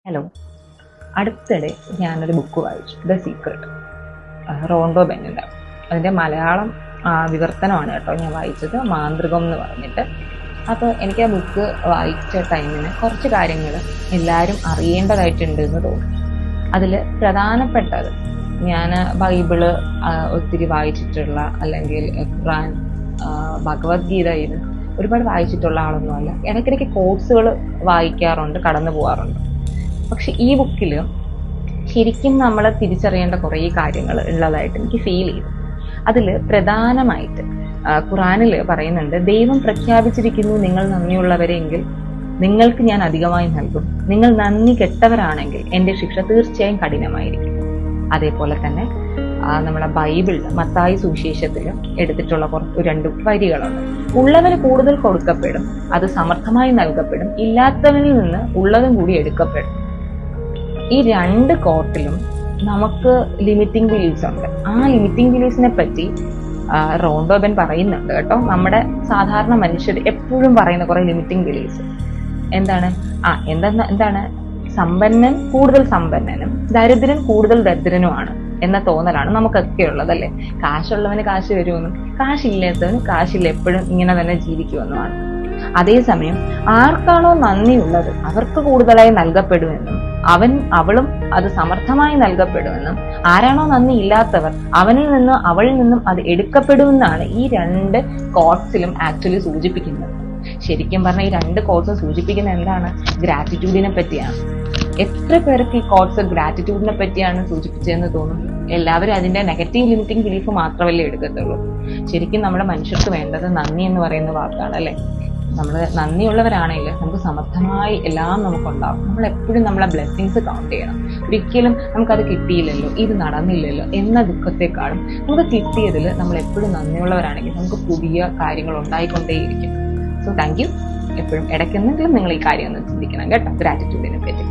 Hello. അടുത്തിടെ ഞാനൊരു book വായിച്ചു, ദ സീക്രട്ട്, റോണ്ടോ ബെന്നിൻ്റെ. അതിൻ്റെ മലയാളം വിവർത്തനമാണ് കേട്ടോ ഞാൻ വായിച്ചത്, മാന്ത്രികം എന്ന് പറഞ്ഞിട്ട്. അപ്പോൾ എനിക്ക് ആ ബുക്ക് വായിച്ച ടൈമിന് കുറച്ച് കാര്യങ്ങൾ എല്ലാവരും അറിയേണ്ടതായിട്ടുണ്ട് എന്ന് തോന്നി. അതിൽ പ്രധാനപ്പെട്ടത്, ഞാൻ ബൈബിള് ഒത്തിരി വായിച്ചിട്ടുള്ള, അല്ലെങ്കിൽ ഖുർആൻ, ഭഗവത്ഗീതയിൽ ഒരുപാട് വായിച്ചിട്ടുള്ള ആളൊന്നുമല്ല. ഇടയ്ക്കിടയ്ക്ക് കോഴ്സുകൾ വായിക്കാറുണ്ട്, കടന്നു പോകാറുണ്ട്. പക്ഷെ ഈ ബുക്കിൽ ശരിക്കും നമ്മൾ തിരിച്ചറിയേണ്ട കുറേ കാര്യങ്ങൾ ഉള്ളതായിട്ട് എനിക്ക് ഫീൽ ചെയ്തു. അതിൽ പ്രധാനമായിട്ട് ഖുറാനിൽ പറയുന്നുണ്ട്, ദൈവം പ്രഖ്യാപിച്ചിരിക്കുന്നു, നിങ്ങൾ നന്ദിയുള്ളവരെങ്കിൽ നിങ്ങൾക്ക് ഞാൻ അധികമായി നൽകും, നിങ്ങൾ നന്ദി കെട്ടവരാണെങ്കിൽ എൻ്റെ ശിക്ഷ തീർച്ചയായും കഠിനമായിരിക്കും. അതേപോലെ തന്നെ നമ്മളെ ബൈബിളിൽ മത്തായി സുവിശേഷത്തിൽ എടുത്തിട്ടുള്ള രണ്ട് വരികളുണ്ട്. ഉള്ളവന് കൂടുതൽ കൊടുക്കപ്പെടും, അത് സമർത്ഥമായി നൽകപ്പെടും, ഇല്ലാത്തവനിൽ നിന്ന് ഉള്ളതും കൂടി എടുക്കപ്പെടും. ഈ രണ്ട് കോട്ടിലും നമുക്ക് ലിമിറ്റിംഗ് ബിലീഫ്സ് ഉണ്ട്. ആ ലിമിറ്റിംഗ് ബിലീഫ്സിനെ പറ്റി റോണ്ടോ ബെൻ പറയുന്നുണ്ട് കേട്ടോ. നമ്മുടെ സാധാരണ മനുഷ്യർ എപ്പോഴും പറയുന്ന കുറെ ലിമിറ്റിംഗ് ബിലീഫ്സ് എന്താണ് സമ്പന്നൻ കൂടുതൽ സമ്പന്നനും ദരിദ്രൻ കൂടുതൽ ദരിദ്രനുമാണ് എന്ന തോന്നലാണ് നമുക്കൊക്കെ ഉള്ളത്, അല്ലേ? കാശുള്ളവന് കാശ് വരുമെന്നും കാശില്ലാത്തവന് കാശില്ല, എപ്പോഴും ഇങ്ങനെ തന്നെ ജീവിക്കുമെന്നുമാണ്. അതേസമയം ആർക്കാണോ നന്ദിയുള്ളത് അവർക്ക് കൂടുതലായി നൽകപ്പെടുമെന്നും അവളും അത് സമർത്ഥമായി നൽകപ്പെടുമെന്നും, ആരാണോ നന്ദി ഇല്ലാത്തവർ അവനിൽ നിന്നും അവളിൽ നിന്നും അത് എടുക്കപ്പെടുമെന്നാണ് ഈ രണ്ട് കോട്ട്സിലും ആക്ച്വലി സൂചിപ്പിക്കുന്നത്. ശരിക്കും പറഞ്ഞാൽ ഈ രണ്ട് കോട്ട്സും സൂചിപ്പിക്കുന്നത് എന്താണ്? ഗ്രാറ്റിറ്റ്യൂഡിനെ പറ്റിയാണ്. എത്ര പേർക്ക് ഈ കോട്ട്സ് ഗ്രാറ്റിറ്റ്യൂഡിനെ പറ്റിയാണ് സൂചിപ്പിച്ചതെന്ന് തോന്നുന്നു? എല്ലാവരും അതിന്റെ നെഗറ്റീവ് ലിമിറ്റിംഗ് ബിലീഫ് മാത്രമല്ലേ എടുക്കത്തുള്ളൂ. ശരിക്കും നമ്മുടെ മനുഷ്യർക്ക് വേണ്ടത് നന്ദി എന്ന് പറയുന്ന വാക്കാണ്, അല്ലെ? നമ്മൾ നന്ദിയുള്ളവരാണെങ്കിൽ നമുക്ക് സമർത്ഥമായി എല്ലാം നമുക്കുണ്ടാവും. നമ്മൾ എപ്പോഴും നമ്മളെ ബ്ലെസ്സിങ്സ് കൗണ്ട് ചെയ്യണം. ഒരിക്കലും നമുക്കത് കിട്ടിയില്ലല്ലോ, ഇത് നടന്നില്ലല്ലോ എന്ന ദുഃഖത്തെക്കാളും നമുക്ക് കിട്ടിയതിൽ നമ്മൾ എപ്പോഴും നന്ദിയുള്ളവരാണെങ്കിൽ നമുക്ക് പുതിയ കാര്യങ്ങൾ ഉണ്ടായിക്കൊണ്ടേയിരിക്കും. So thank you. എപ്പോഴും ഇടയ്ക്കെന്നെങ്കിലും നിങ്ങൾ ഈ കാര്യം ഒന്ന് ചിന്തിക്കണം കേട്ടോ, ഗ്രാറ്റിറ്റ്യൂഡിനെ പറ്റി.